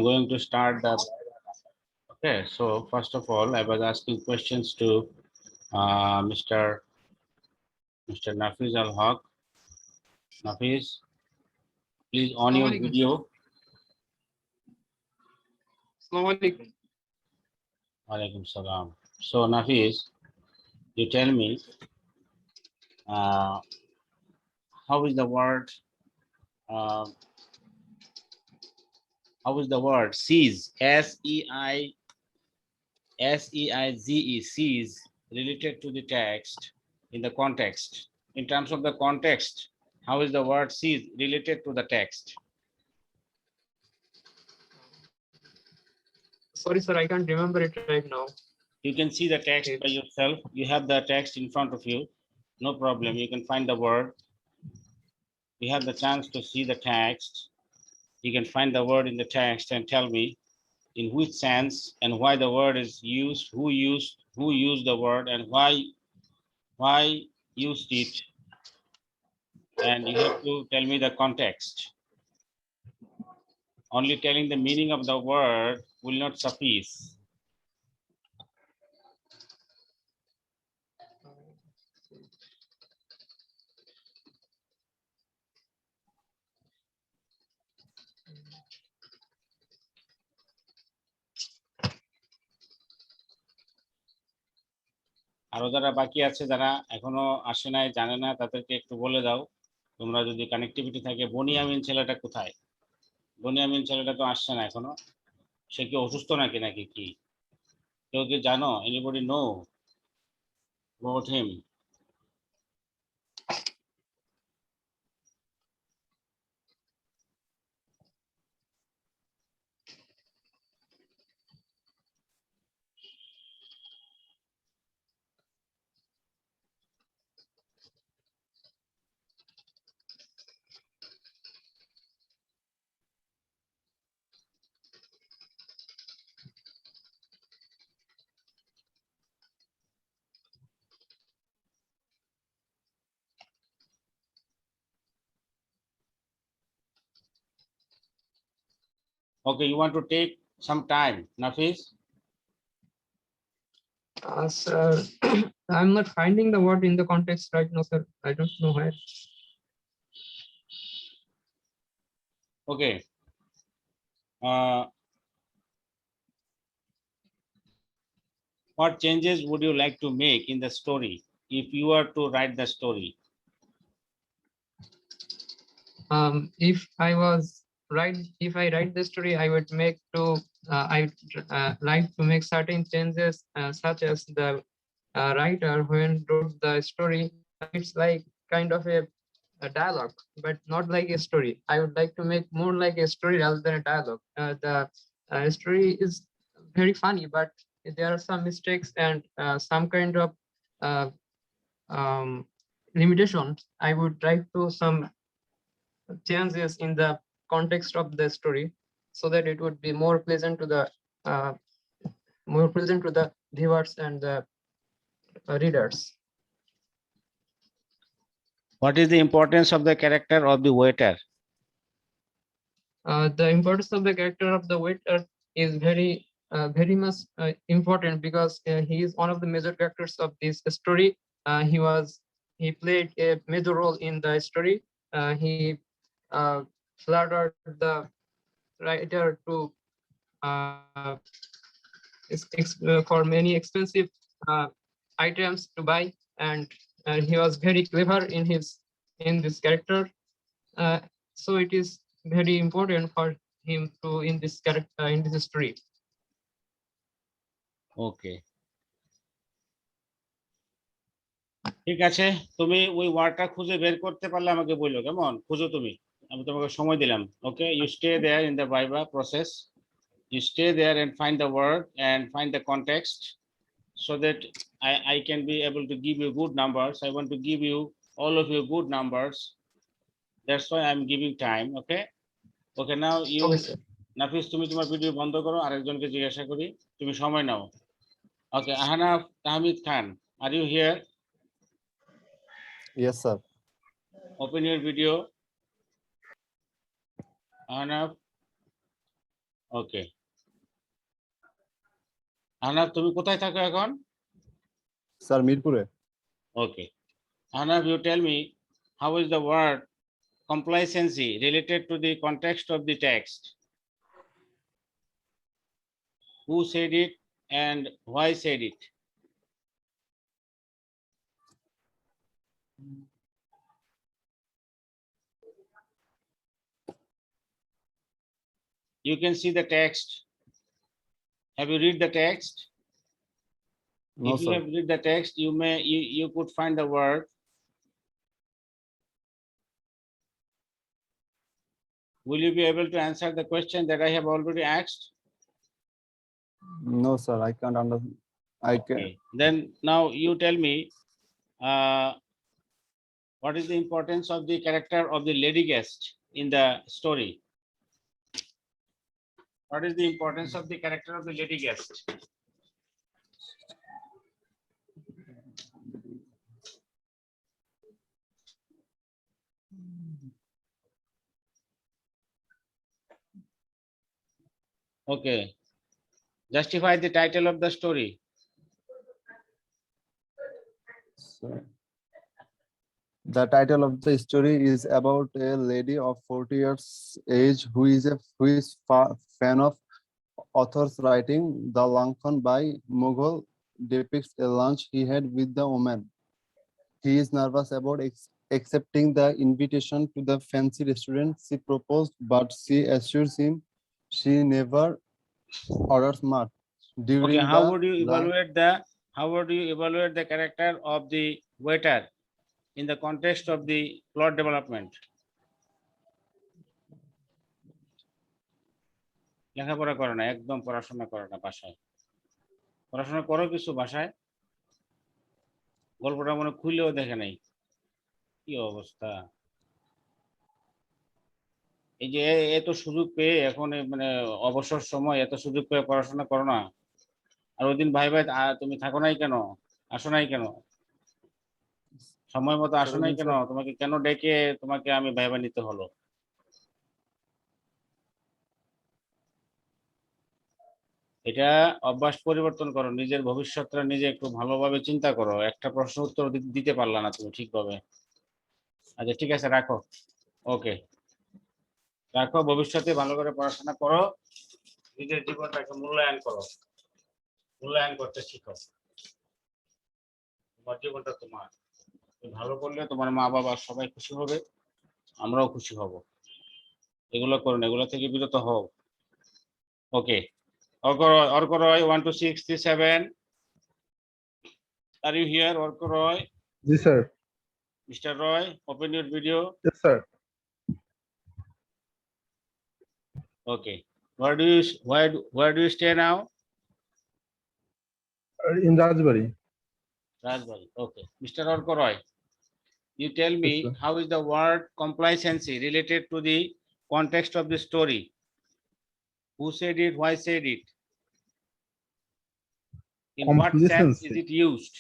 going to start the. Okay, so first of all, I was asking questions to Mr. Nafiz Al Haq. Nafiz, please on your Assalamualaikum. video. Assalamualaikum. Walaikum salam. So Nafiz, you tell me how is the word seize, SEIZE, seize, related to the text in the context? In terms of the context, how is the word seize related to the text? Sorry, sir, I can't remember it right now. You can see the text by yourself. You have the text in front of you. No problem. You can find the word. You have the chance to see the text. You can find the word in the text and tell me in which sense and why the word is used, who used the word, and why used it. And you have to tell me the context. Only telling the meaning of the word will not suffice. আরো যারা বাকি আছে, যারা এখনো আসে নাই, জানে না, তাদেরকে একটু বলে দাও তোমরা যদি কানেক্টিভিটি থাকে। বনিয়ামিন ছেলেটা কোথায়? বনিয়ামিন ছেলেটা তো আসছে না এখনো। সে কি অসুস্থ নাকি কি? কেউ কি জানো? Anybody know about him? Okay, you want to take some time, Nafiz? Sir, I'm not finding the word in the context right now, sir. I don't know where. Okay. What changes would you like to make in the story if you were to write the story? If I write the story, I would make to like to make certain changes, such as the writer when wrote the story, it's like kind of a dialogue, but not like a story. I would like to make more like a story rather than a dialogue. The story is very funny, but there are some mistakes and some kind of uh, um, limitations. I would try to some changes in the context of the story so that it would be more pleasant to the viewers and the readers. What is the importance of the character of the waiter? The importance of the character of the waiter is very much important because he is one of the major characters of this story. He played a major role in the story. He flattered the writer to for many expensive items to buy, and he was very clever in this character. So it is very important for him to in this character in this story. Okay. ঠিক আছে, তুমি ওই ওয়ার্ডটা খুঁজে বের করতে পারলে আমাকে বললো, কেমন? খুঁজো তুমি, আমি তোমাকে সময় দিলাম। Okay, you stay there in the viva process, you stay there and find the word and find the context so that I can be able to give you good numbers. I want to give you all of you good numbers. That's why I'm giving time. Okay. Okay, now you, Nafiz, তুমি তোমার video বন্ধ করো, আরেকজনকে জিজ্ঞাসা করি, তুমি সময় নাও। Okay, Ahnaf Tahmid Khan, are you here? Yes, sir. Open your video. Ahnaf. ওকে, আহনাফ তুমি কোথায় থাকো এখন? স্যার মিরপুরে। Okay. Arnav, you tell me, how is the word complacency related to the context of the text? Who said it and why said it? You can see the text. Have you read the text? No If you sir. have read the text, you could find the word. Will you be able to answer the question that I have already asked? No sir, I can't understand. I can. Okay. Then now you tell me, what is the importance of the character of the lady guest in the story? What is the importance of the character of the lady guest? Okay. Justify the title of the story. The title of the story is about a lady of 40 years age who is fan of author's writing. The Lankan by Mughal depicts a lunch he had with the woman. He is nervous about accepting the invitation to the fancy restaurant she proposed, but she assures him she never orders much. During Okay, how the would you lunch, evaluate the character of the waiter in the context of the plot development? লেখাপড়া করো না, একদম পড়াশোনা করো না বাসায়। পড়াশোনা করো কিছু বাসায়? গল্পটা মনে খুলেও দেখে নাই, কি অবস্থা! এই যে এত সুযোগ পেয়ে এখন মানে অবসর সময় এত সুযোগ পেয়ে পড়াশোনা করো না। আর ওই দিন ভাই তুমি থাকো নাই কেন, আসো নাই কেন, সময় মতো আসো নাই কেন, তোমাকে কেন ডেকে তোমাকে আমি ভাইবা নিতে হলো? এটা অভ্যাস পরিবর্তন করো, নিজের ভবিষ্যৎটা নিজে একটু ভালোভাবে চিন্তা করো। একটা প্রশ্ন উত্তর দিতে পারলা না তুমি ঠিকভাবে। আচ্ছা ঠিক আছে, রাখো। ওকে, রাখো। ভবিষ্যতে ভালো করে পড়াশোনা করো, নিজের জীবনটাকে মূল্যায়ন করো, মূল্যায়ন করতে শিখো। তোমার জীবনটা তোমার, তুমি ভালো করলে তোমার মা বাবা সবাই খুশি হবে, আমরাও খুশি হব। এগুলো করুন, এগুলো থেকে বিরত হও। ওকে, Orko Roy 1 to 6 to 7. Are you here, Orko Roy? Yes, sir. Mr. Roy, open your video. Yes, sir. Okay. Where do you stay now? In Rajbari. Rajbari. Okay. Mr. Orko Roy, you tell me, Yes, sir. how is the word complacency related to the context of the story? Who said it? Why said it? In what sense is Complacency. it used?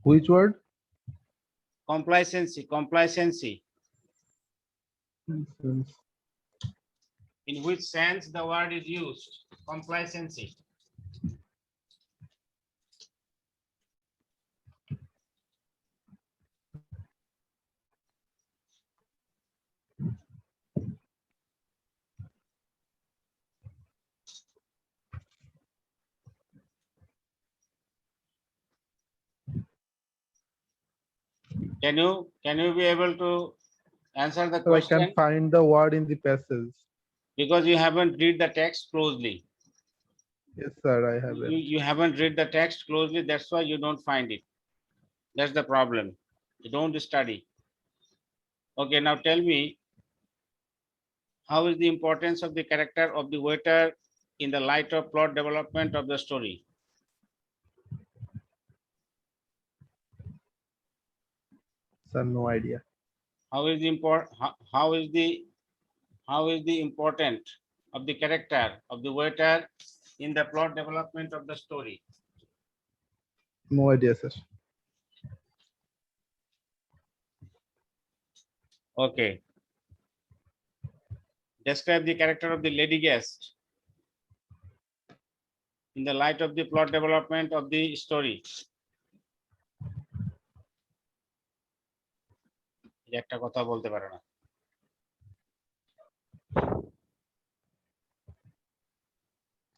Which word? Complacency. Complacency. In which sense the word is used? Complacency. Can you be able to answer the So I question? can find the word in the passage. Because you haven't read the text closely. Yes, sir, I have it. You haven't read the text closely, that's why you don't find it. That's the problem. You don't study. Okay, now tell me, how is the importance of the character of the waiter in the light of plot development of the story? Sir, no idea. How is the important of the character of the waiter in the plot development of the story? No idea, sir. Okay. Describe the character of the lady guest in the light of the plot development of the story. এই একটা কথা বলতে পারে না।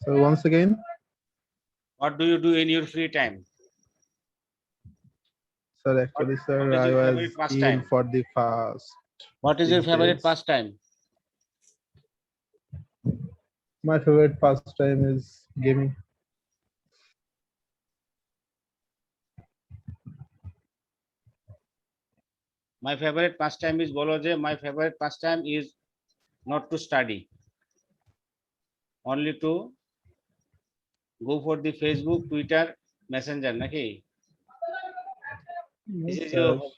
So once again, What do you do in your free time? sir, actually, What sir, is I your was favorite pastime? ill for the past What is your 6 favorite days. pastime? My favorite pastime is gaming. My favorite pastime is বলো যে my favorite pastime is not to study, only to go for the Facebook, Twitter, Messenger নাকি? This is your Sir, hobby.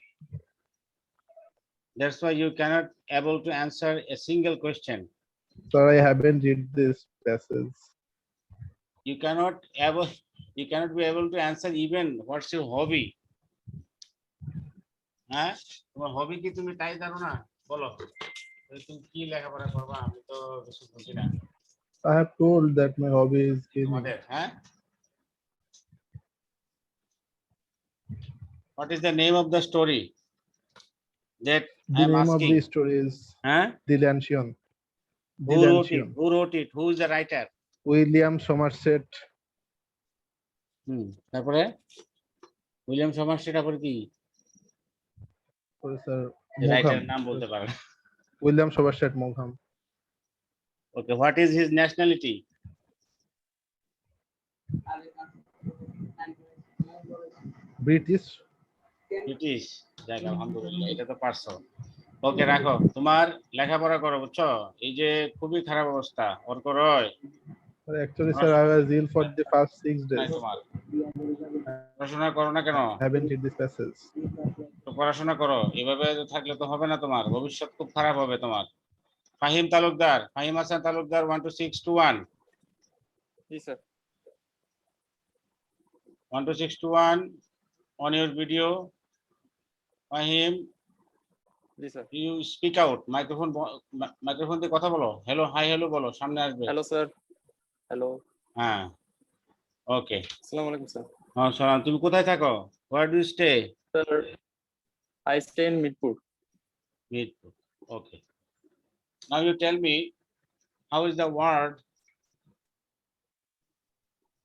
That's why you cannot able to answer a single question. sir, I haven't read this passage. You cannot be able to answer even what's your hobby. হ্যাঁ, তোমার হবি কি তুমি তাই জানো না? বলো তুমি কি লেখাপড়া করবা? আমি তো কিছু বুঝি না I have told that my hobby is gaming. তোমাদের। হ্যাঁ, what is the name of the story that I The am name of asking? the story is হ্যাঁ, Dilantion. who wrote it? Dilantion. Who wrote it? Who is the writer? William Somerset. তারপরে William Somerset, আবার কি Sorry, sir. রাইটারের Maugham. নাম বলতে পারে? William Somerset Maugham. Okay, what is his nationality? British. British. যাক, আলহামদুলিল্লাহ, এটা তো পারছো। ওকে, রাখো, তোমার লেখাপড়া করো, বুঝছো? এই যে খুবই খারাপ অবস্থা ওর করয় Sir, actually, sir, I was ill for the past 6 নাই days. তোমার। পড়াশোনা করো না কেন? I haven't read this passage. তো পড়াশোনা করো, এভাবে থাকলে তো হবে না, তোমার ভবিষ্যৎ খুব খারাপ হবে তোমার। ফাহিম তালুকদার, ফাহিম হাসান তালুকদার, 12621 जी sir 12621 on your video. Fahim, जी sir you speak out, microphone দিয়ে কথা বলো, হ্যালো, হাই হ্যালো বলো, সামনে আসবে। हेलो सर हेलो হ্যাঁ, ওকে। अस्सलाम वालेकुम सर হ্যাঁ, সালাম। তুমি কোথায় থাকো? Where do you stay? Sir I stay in Mirpur Mirpur. Okay. Now you tell me, how is the word?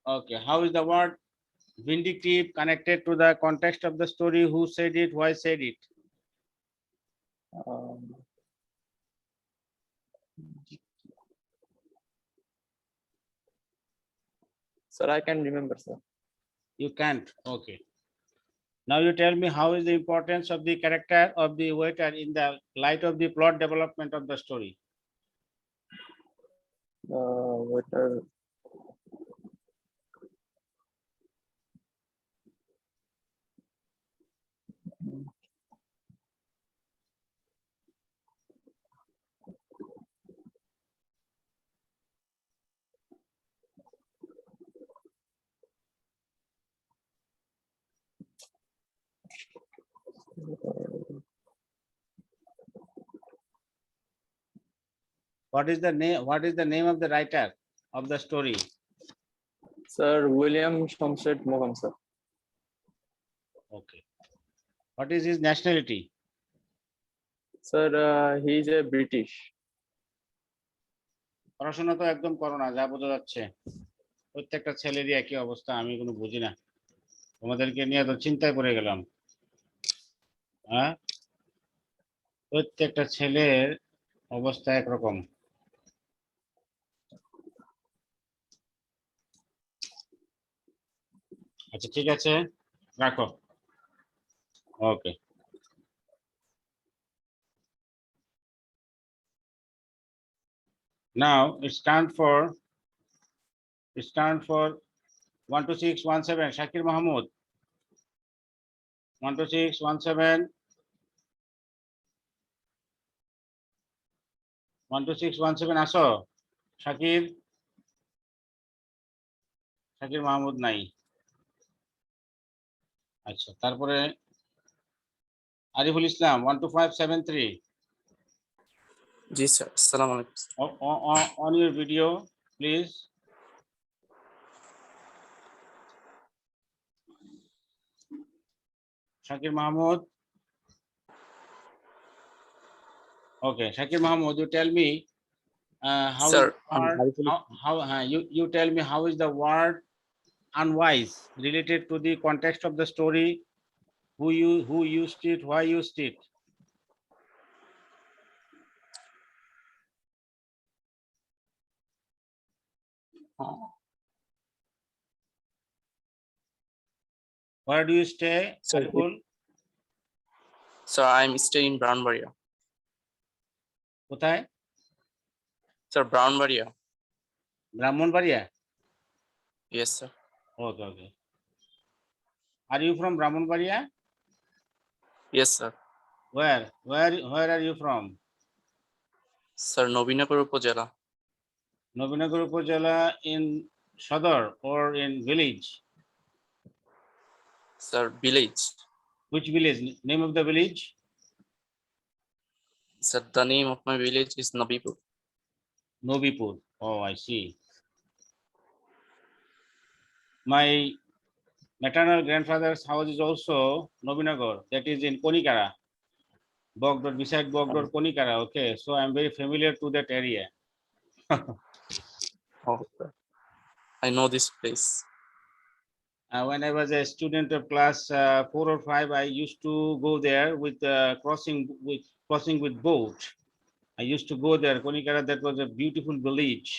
Okay, how is the word vindictive connected to the context of the story? Who said it? Why said it? Sir I can remember sir You can't. Okay. Now you tell me, how is the importance of the character of the waiter in the light of the plot development of the story? waiter What is the name? What is the name of the writer of the story? Sir William Somerset मोगम sir Okay. What is his nationality? Sir he is a British পড়াশোনা তো একদম করো না, যা বোঝা যাচ্ছে। প্রত্যেকটা ছেলেরই একই অবস্থা, আমি কোনো বুঝি না। তোমাদেরকে নিয়ে তো চিন্তায় পড়ে গেলাম। হ্যাঁ, প্রত্যেকটা ছেলের অবস্থা একরকম। আচ্ছা, ঠিক আছে, রাখো। ওকে। Now it's time for 12617 Shakir Mahmood. 12617 12617 আসো। শাকির মাহমুদ নাই। আচ্ছা, তারপরে আরিফুল ইসলাম 12573 जी sir. Assalamu alaikum. On your video, please. Shakir Mahmood. Okay, Shakir Mahmood, you tell me how is Sir, the word, you tell me how is the word unwise related to the context of the story, who used it, why used it. Where do you stay, Sir, Ariful? sir, I'm staying in Brownbaria. কোথায়? Sir, Brownbaria. Brahmanbaria? Yes, sir. Okay, okay. Are you from Brahmanbaria? Yes, sir. Where are you from? Sir, Nobinagar Upazila. Nobinagar Upazila in Sadar or in village? Sir, village. Which village? Name of the village? Sir, the name of my village is Nabipur. Nobipur. Oh, I see. My maternal grandfather's house is also Nobinagar, that is in Konikara. Bogdor, beside Bogdor, Konikara. Okay, so I'm very familiar to that area. Oh, sir. I know this place. When I was a student of class 4 or 5, I used to go there with crossing with boat. I used to go there. Konikara, that was a beautiful village,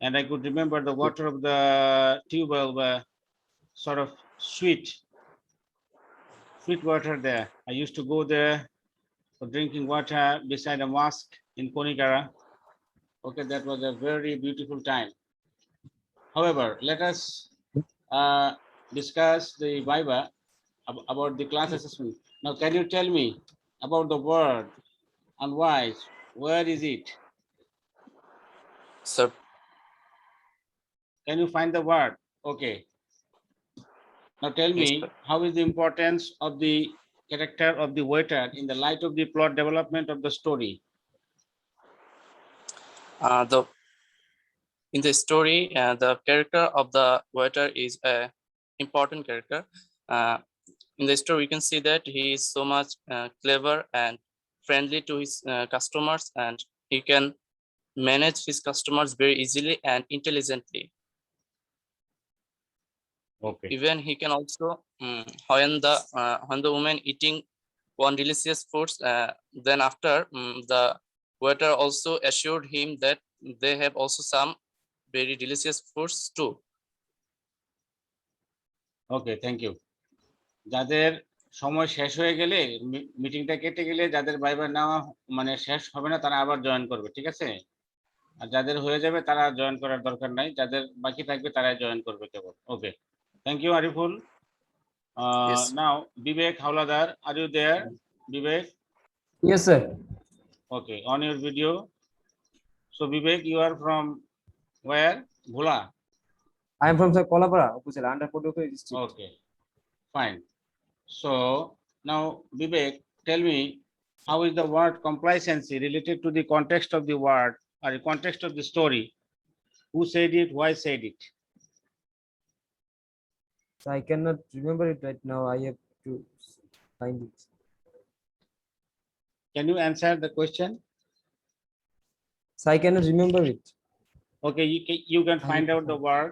and I could remember the water of the tube well sort of sweet water there. I used to go there for drinking water beside a mosque in Konikara. Okay, that was a very beautiful time. However, let us discuss the Viva about the class assessment. Now, can you tell me about the word unwise? Where is it? Sir, Can you find the word? Okay. Now tell yes, me, sir. how is the importance of the character of the waiter in the light of the plot development of the story? The in the story, the character of the waiter is a important character. In the story, we can see that he is so much clever and friendly to his customers, and he can manage his customers very easily and intelligently. Okay. Even he can also when the woman eating one delicious foods, then after the waiter also assured him that they have also some very delicious foods too. Okay, thank you. যাদের সময় শেষ হয়ে গেলে মিটিংটা কেটে গেলে যাদের viva নেওয়া মানে শেষ হবে না তারা আবার জয়েন করবে, ঠিক আছে? আর যাদের হয়ে যাবে তারা জয়েন করার দরকার নাই, যাদের বাকি থাকবে তারাই জয়েন করবে কেবল। Okay, thank you Ariful. Yes. Now Bibek Howlader, are you there? Bibek? Yes, sir. Okay, on your video. So Vivek, you are from where? Bhula. I am from Sir Kolapara, Upazila, under Podokwe district. Okay, fine. So now Vivek, tell me, how is the word complacency related to the context of the word or the context of the story? Who said it? Why said it? So I cannot remember it right now. I have to find it. Can you answer the question? So I cannot remember it. Okay, you can I find need to out the find- word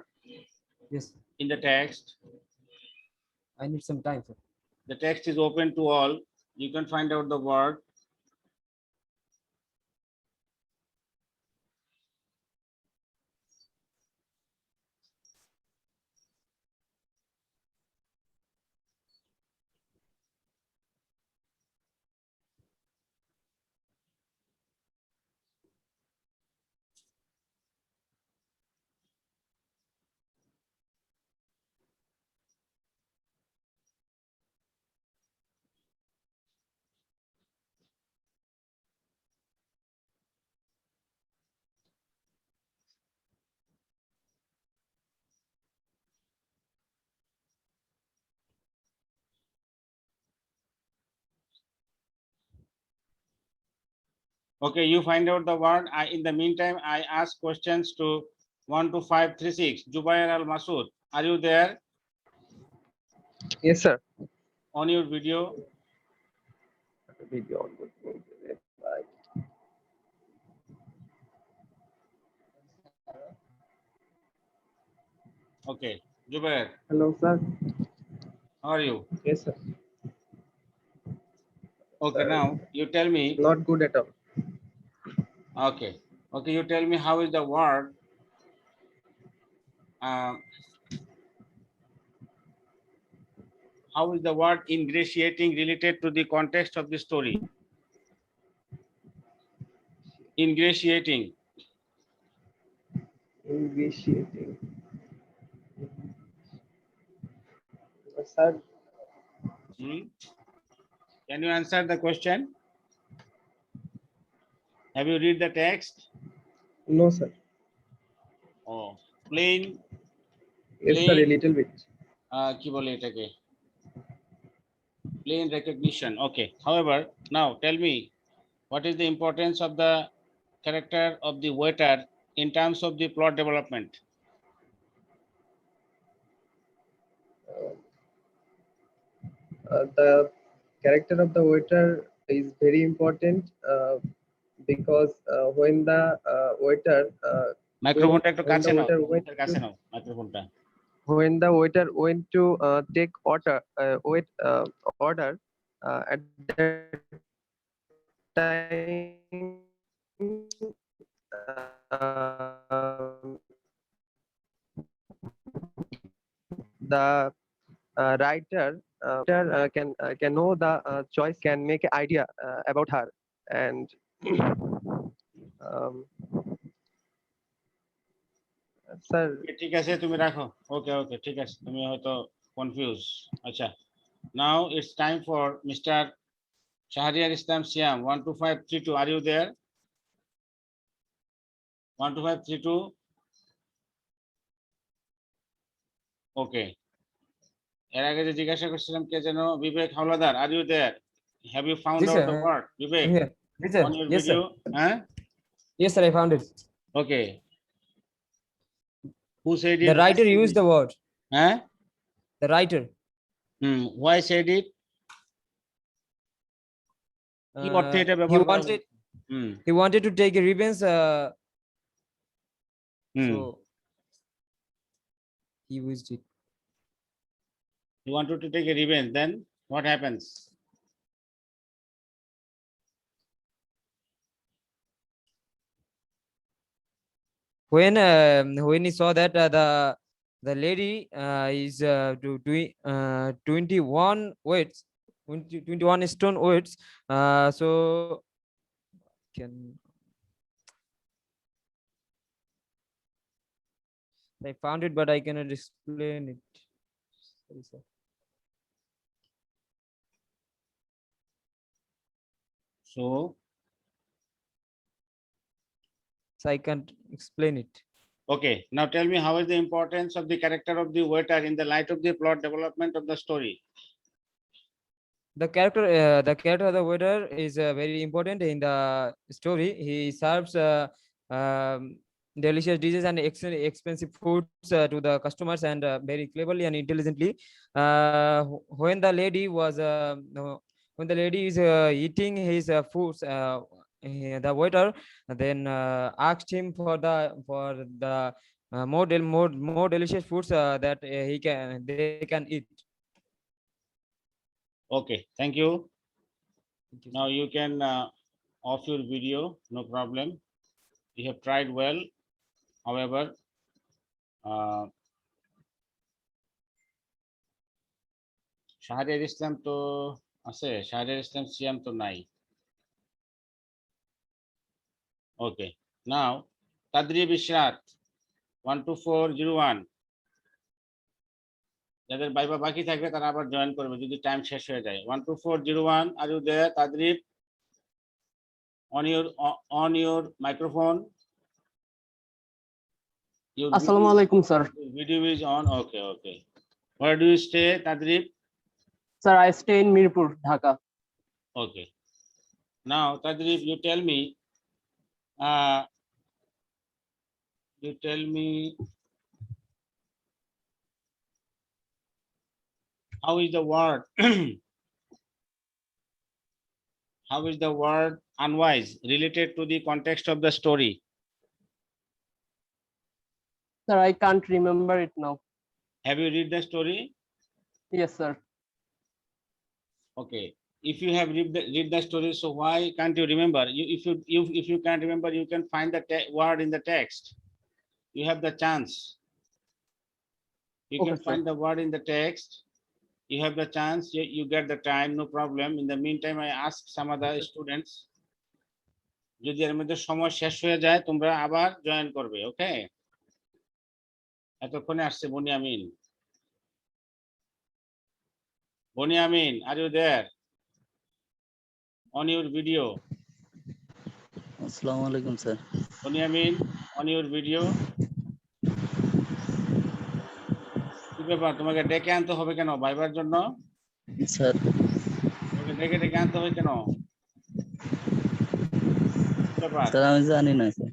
Yes, in the text. I need some time, sir. The text is open to all. You can find out the word. Okay, you find out the word. In the meantime, I ask questions to 1 to 5, 3, 6. Jubair Al Masood, are you there Yes, sir. on your video? Video on good. Bye. Okay, Jubair, Hello, sir. how are you? Yes, sir. Okay, now you tell me. Not good at all. Okay, okay, you tell me how is the word how is the word ingratiating related to the context of the story? Ingratiating. Ingratiating. Sir, Hmm? Can you answer the question? Have you read the text? no, sir. Oh, plain, Yes, sir. A plain, little bit. কি বলে এটাকে? Plain recognition. Okay. However, now tell me, what is the importance of the character of the waiter in terms of the plot development? The character of the waiter is very important because when the waiter মাইক্রোফোনটা একটু when কাছে the now, waiter went মুখের কাছে নাও মাইক্রোফোনটা। when the waiter went to take order at that time the writer can know the choice, can make an idea about her, and um, sir, ঠিক আছে তুমি রাখো। ওকে ওকে ঠিক আছে, তুমি হয়তো কনফিউজ। আচ্ছা, now it's time for mister Shahriar Islam Siam. 1 to 5, 3, 2, are you there? 1 to 5, 3, 2. Okay, এর আগে যে জিজ্ঞাসা করছিলাম কে যেন, Bibek Howlader, are you there? Have you found Yes, out sir. The word Bibek I'm here. Yes, sir. on your Yes, video? sir. Huh? Yes, sir. I found it. Okay. Who said it? The writer used the word. Huh? The writer. Why said it? কি অর্থে এটা He ব্যবহার করা wanted. Hmm He wanted to take a revenge. Hmm So he used it. you wanted to take a revenge, then what happens? When he saw that the lady is doing 21 weights, 21 stone weights, so can I found it, but I cannot explain it. Sorry, sir. So So I can't explain it. okay, now tell me, how is the importance of the character of the waiter in the light of the plot development of the story? The character of the waiter is very important in the story. He serves delicious dishes and expensive foods to the customers, and very cleverly and intelligently. When the lady was when the lady is eating his foods, the waiter then asked him for the more delicious foods that they can eat. Okay, thank you. Thank you, Now sir. you can off your video, no problem. You have tried well. However, Shahriar ইসলাম তো আছে, শাহরিয়ার ইসলাম সিয়াম তো নাই। ওকে, নাও তাদরিব Ishrat 1 to 4, 01. যাদের বাইবা বাকি থাকবে তারা আবার join করবে যদি টাইম শেষ হয়ে যায়। 1 to 4, 01, are you there? Tadrib, on your microphone. Your Assalamu alaikum, sir. video is on. Okay, okay. Where do you stay, Tadrib? Sir, I stay in Mirpur, Dhaka. Okay. Now, Tadrib, you tell me, You tell me how is the word how is the word unwise related to the context of the story? Sir, I can't remember it now. Have you read the story? Yes, sir. Okay. If you have read the story, so why can't you remember? If you can't remember, you can find the word in the text. You have the chance. You Okay, can sir. find the word in the text. You have the chance. You get the time, no problem. In the meantime, I ask some other students. যদি এর মধ্যে সময় শেষ হয়ে যায় তোমরা আবার join করবে, ওকে? এতক্ষণে আসছে Boniamin. Boniamin, are you there? On your video. Assalamu alaikum, sir. Boniamin, on your video. কি ব্যাপার, তোমাকে ডেকে আনতে হবে কেন ভাইবার জন্য? Sir, তোমাকে ডেকে ডেকে আনতে হবে কেন? কি ব্যাপার, sir, আমি জানি না, sir.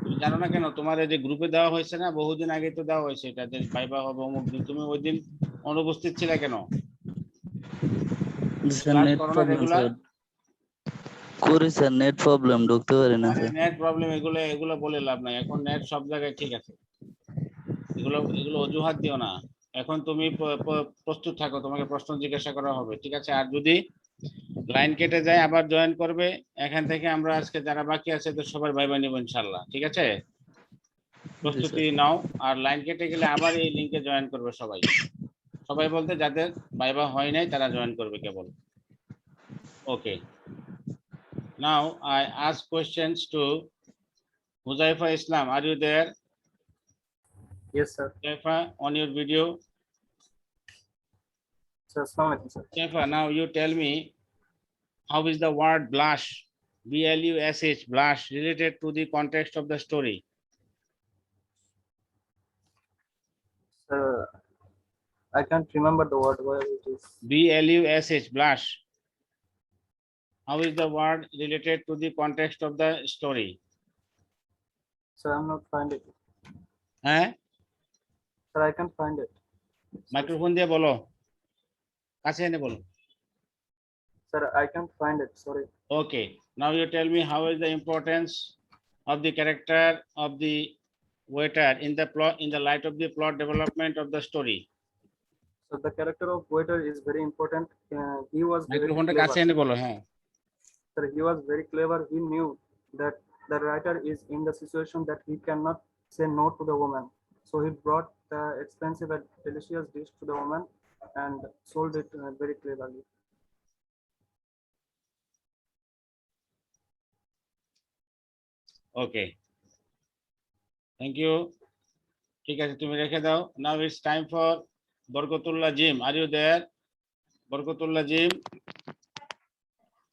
তুমি জানো না কেন? তোমার এই যে গ্রুপে দেওয়া হয়েছে না, বহুদিন আগে তো দেওয়া হয়েছে এটা, যে ভাইবা হবে অমুক দিন। তুমি ওই দিন অনুপস্থিত ছিলে কেন? Sir, ক্লাস net করো না problem, রেগুলার? sir. করি স্যার, নেট প্রবলেম, ঢুকতে পারি না, আরে স্যার। নেট প্রবলেম, এগুলো বলে লাভ নাই। এখন নেট সব জায়গায় ঠিক আছে, এগুলো অজুহাত দিও না। এখন তুমি প্রস্তুত থাকো, তোমাকে প্রশ্ন জিজ্ঞাসা করা হবে, ঠিক আছে? আর যদি লাইন কেটে যায় আবার জয়েন করবে। এখান থেকে আমরা আজকে যারা বাকি আছে তো সবার ভাইবা নিব ইনশাআল্লাহ, ঠিক আছে? প্রস্তুতি নাও, আর লাইন কেটে গেলে আবার এই লিংকে জয়েন করবে সবাই। সবাই বলতে যাদের ভাইবা হয় নাই তারা জয়েন করবে কেবল, okay? Now I ask questions to Huzaifa Islam, are you there? Yes, sir. Huzaifa, on your video. Sir, Assalamu alaikum, sir. Huzaifa, now you tell me, how is the word blush, blush, blush, related to the context of the story? Sir, I can't remember the word where it is. Blush, blush. How is the word related to the context of the story? Sir, I'm not finding it. হ্যাঁ, Sir, I can't find it. Microphone দিয়ে বলো, কাছে এনে বলো। Sir, I can't find it. Sorry. Okay, now you tell me, how is the importance of the character of the waiter in the plot, in the light of the plot development of the story? So the character of waiter is very important. He was very মাইক্রোফোনটা কাছে clever. এনে বলো, হ্যাঁ। Sir, he was very clever. He knew that the writer is in the situation that he cannot say no to the woman. So he brought the expensive and delicious dish to the woman and sold it very cleverly. Okay, thank you. ঠিক আছে, তুমি রেখে দাও। Now it's time for Barkatullah Jim, are you there? Barkatullah Jim,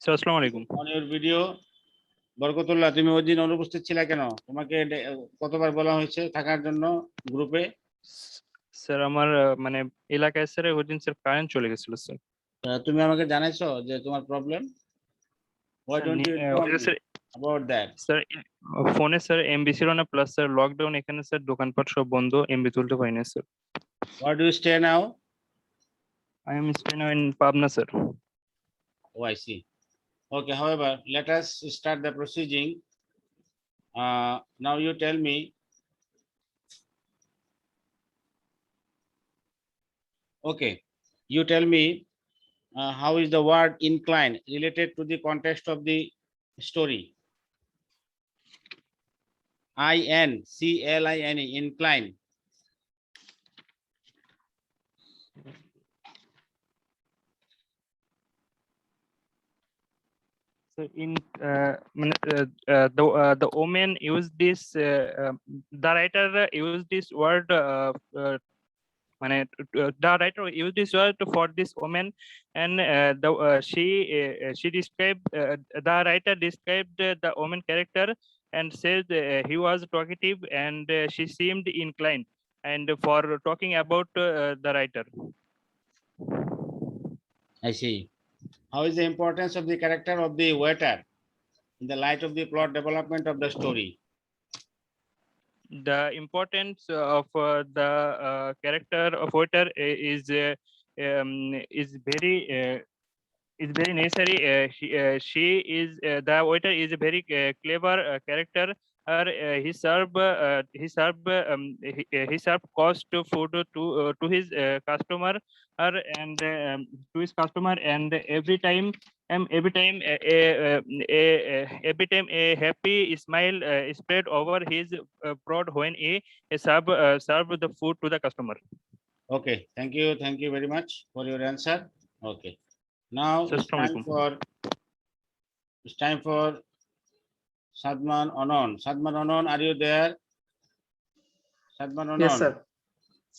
sir আসসালামু আলাইকুম। On your video. Barkatullah, তুমি ওই দিন অনুপস্থিত ছিলে কেন? তোমাকে কতবার বলা হয়েছে থাকার জন্য গ্রুপে? স্যার আমার মানে এলাকায় স্যার ওই দিন স্যার কারেন্ট চলে গেছিল স্যার। তুমি আমাকে জানাইছো যে তোমার problem? Why don't you inform me about that? Sir ফোনে স্যার এমবি ছিল না, প্লাস স্যার লকডাউন, এখানে স্যার দোকানপাট সব বন্ধ, এমবি তুলতে পারি না sir. Where do you stay now? I am staying in Pabna sir. Oh, I see. Okay, however, let us start the proceeding. Now you tell me, okay, you tell me, how is the word incline related to the context of the story? INCLINE, incline. So in the woman used this, the writer used this word, মানে the writer used this word for this woman, and she described, the writer described the woman character and said he was talkative and she seemed inclined, and for talking about the writer. I see. How is the importance of the character of the waiter? in the light of the plot development of the story. The importance of the character of waiter is very necessary. She is the waiter is a very clever character. He serve cost food to his customer, to his customer, and every time a happy smile spread over his broad when he serve the food to the customer. Okay, thank you very much for your answer. Okay, now it's time for Sadman Onon. Sadman Onon, are you there? Sadman Onon. Yes, sir.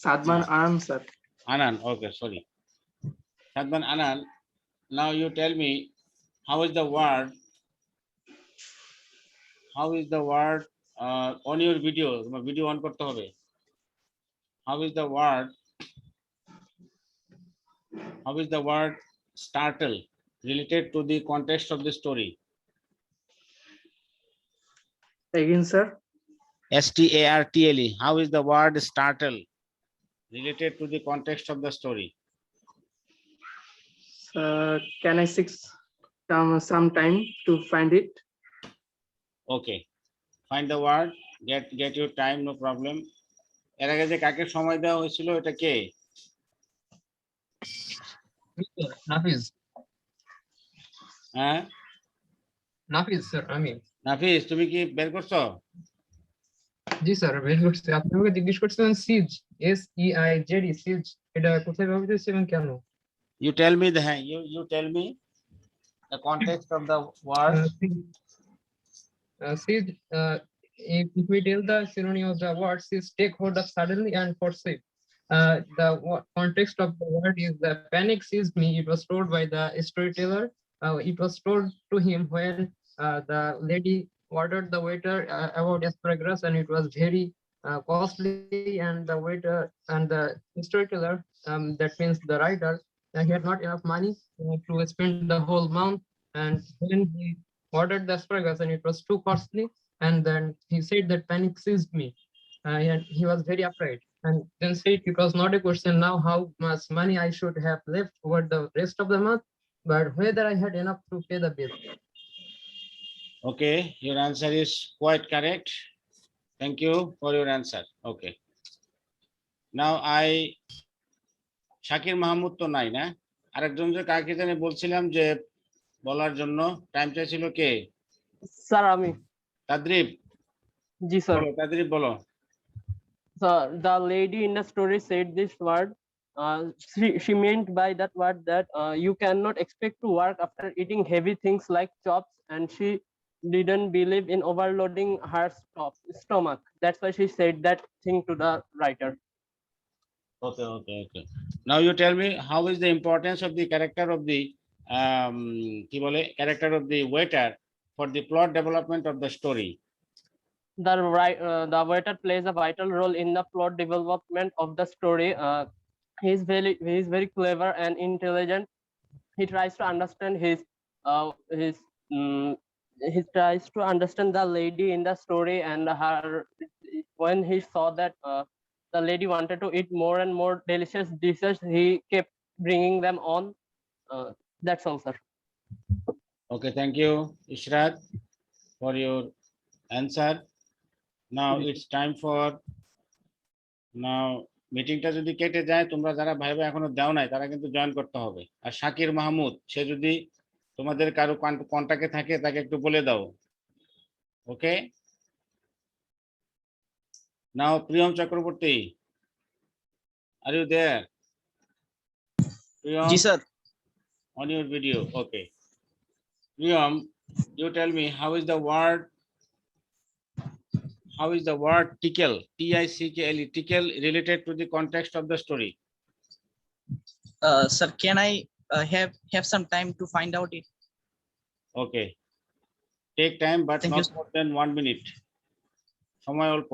Sadman Anand, sir. Anand, okay, sorry. Sadman Anand, now you tell me, how is the word on your video? তোমার video on করতে হবে. How is the word startle related to the context of the story? Again, sir. STARTLE. How is the word startle related to the context of the story? Can I seek some time to find it? Okay, find the word, get your time, no problem. এর আগে যে কাকে সময় দেওয়া হয়েছিল এটা কে? Nafiz. হ্যাঁ Nafiz, sir. নাফিস, তুমি কি বের করছো? জি স্যার, বের করছি। আপনি আমাকে জিজ্ঞেস করছিলেন সিজ, SEIJD, সিজ এটা কোথায় ব্যবহৃত হচ্ছে এবং কেন? You tell me the context of the word. Siege, if we tell the synonym of the word, siege take hold of suddenly and forsake. The context of the word is the panic seized me. It was told by the storyteller. It was told to him when the lady ordered the waiter about asparagus, and it was very costly. And the waiter and the storyteller, that means the writer, he had not enough money to spend the whole month. And when he ordered the asparagus and it was too costly, and then he said that panic seized me, and he was very afraid, and then said it was not a question now how much money I should have left over the rest of the month, but whether I had enough to pay the bill. Okay, your answer is quite correct. Thank you for your answer. Okay, now Shakir Mahmud তো নাই না, আরেকজন যে কাকে জানি বলছিলাম যে বলার জন্য টাইম চাইছিল কে? স্যার আমি। তাদরিব। জি স্যার। তাদরিব বলো। So the lady in the story said this word. She meant by that word that you cannot expect to work after eating heavy things like chops, and she didn't believe in overloading her stomach. That's why she said that thing to the writer. Okay. Now you tell me, how is the importance of the character of the character of the waiter for the plot development of the story? The waiter plays a vital role in the plot development of the story. He is very clever and intelligent. He tries to understand he tries to understand the lady in the story, and when he saw that the lady wanted to eat more and more delicious dishes, he kept bringing them on. That's all, sir. Okay, thank you, Ishrat, for your answer. Now it's time for মিটিংটা যদি কেটে যায়, তোমরা যারা viva এখনো দাও নাই তারা কিন্তু জয়েন করতে হবে। আর শাকির মাহমুদ, সে যদি তোমাদের কারো কন্টাক্টে থাকে তাকে একটু বলে দাও। Okay, now Priyam Chakraborty, are you there? জি sir. On your video. Okay, Priyam, you tell me, how is the word tickle, TICKLE, tickle related to the context of the story? Sir, can I have some time to find out it? Okay, take time, but Thank not you. more than 1 minute. সময় অল্প,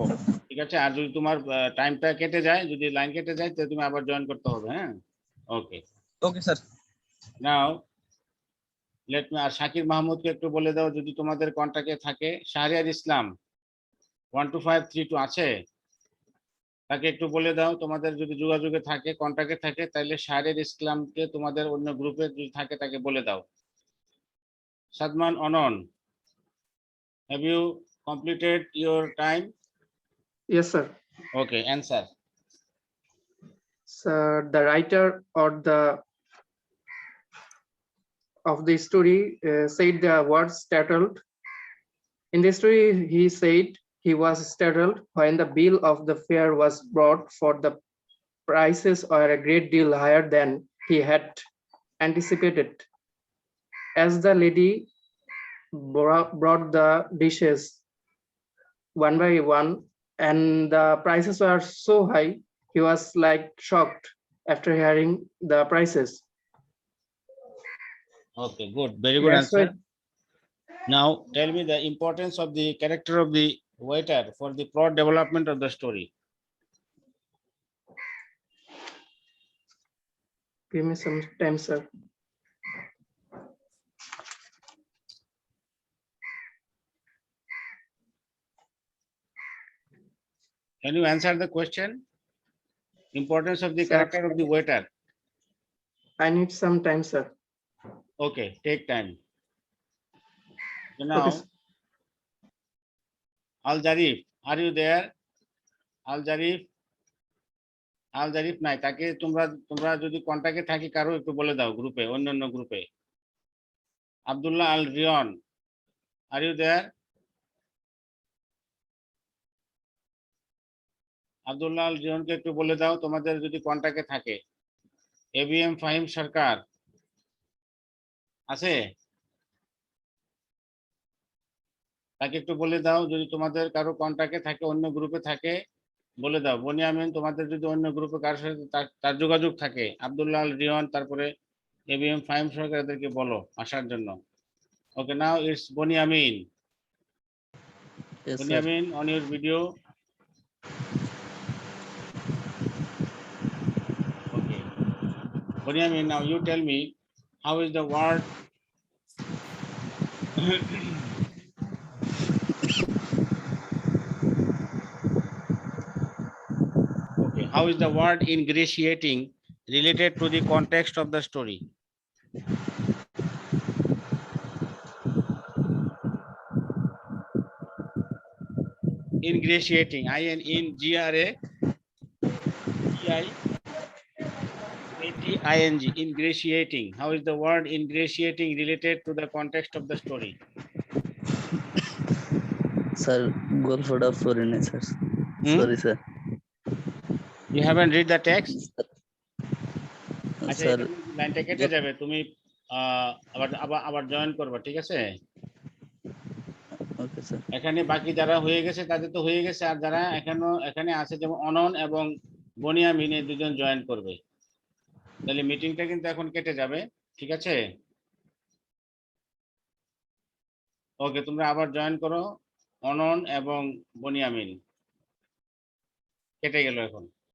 ঠিক আছে? আর যদি তোমার টাইমটা কেটে যায়, যদি লাইন কেটে যায়, তাহলে তুমি আবার জয়েন করতে হবে। হ্যাঁ, okay Okay, sir. Now let me আর শাকির মাহমুদকে একটু বলে দাও যদি তোমাদের কন্টাক্টে থাকে। শাহরিয়ার ইসলাম 12532 আছে, তাকে একটু বলে দাও তোমাদের যদি যোগাযোগে থাকে, কন্টাক্টে থাকে, তাহলে শাহরিয়ার ইসলামকে তোমাদের অন্য গ্রুপে যদি থাকে তাকে বলে দাও। Sadman Onon, have you completed your time? Yes, sir. Okay, answer. So the writer or the of the story said the word startled. In the story, he said he was startled when the bill of the fare was brought, for the prices were a great deal higher than he had anticipated. As the lady brought the dishes one by one, and the prices were so high, he was like shocked after hearing the prices. Okay, good, very good That's answer. why- Now tell me the importance of the character of the waiter for the plot development of the story. Give me some time, sir. Can you answer the question? Importance of the Sir. character of the waiter. I need some time, sir. Okay, take time. So Okay, now, sir. Al Jarif, are you there? Al Jarif? Al Jarif নাই, তাকে তোমরা যদি কন্টাক্টে থাকি কারো একটু বলে দাও গ্রুপে, অন্যান্য গ্রুপে। আব্দুল্লাহ আল রিয়ন, আর ইউ দেয়ার? আব্দুল্লাহ আল রিয়নকে একটু বলে দাও তোমাদের যদি কন্টাক্টে থাকে। ABM ফাহিম সরকার আছে? তাকে একটু বলে দাও যদি তোমাদের কারো কন্টাক্টে থাকে, অন্য গ্রুপে থাকে বলে দাও। বনিয়ামিন, তোমাদের যদি অন্য গ্রুপে কারোর সাথে তার যোগাযোগ থাকে, আব্দুল্লাহ আল রিয়ন, তারপরে ABM ফাহিম সরকার, এদেরকে বলো আসার জন্য। Okay, now it's Bunyamin. Yes, sir. Bunyamin, on your video. Okay. Bunyamin, now you tell me, how is the word? Okay, how is the word ingratiating related to the context of the story? Ingratiating, I-N-G-R-A-T-I-N-G, ingratiating. How is the word ingratiating related to the context of the story? Sir, গল্পটা পড়ে নি sir. Sorry, sir. You haven't read the text? আচ্ছা, Sir, লাইনটা কেটে যাবে, তুমি আবার join করবে, ঠিক আছে? okay, sir. এখানে বাকি যারা হয়ে গেছে তাদের তো হয়ে গেছে, আর যারা এখানে আছে যেমন অনন এবং বনিয়ামিন, এই দুজন জয়েন করবে। তাহলে মিটিংটা কিন্তু এখন কেটে যাবে, ঠিক আছে? ওকে, তোমরা আবার জয়েন করো, অনন এবং বনিয়ামিন। কেটে গেল এখন।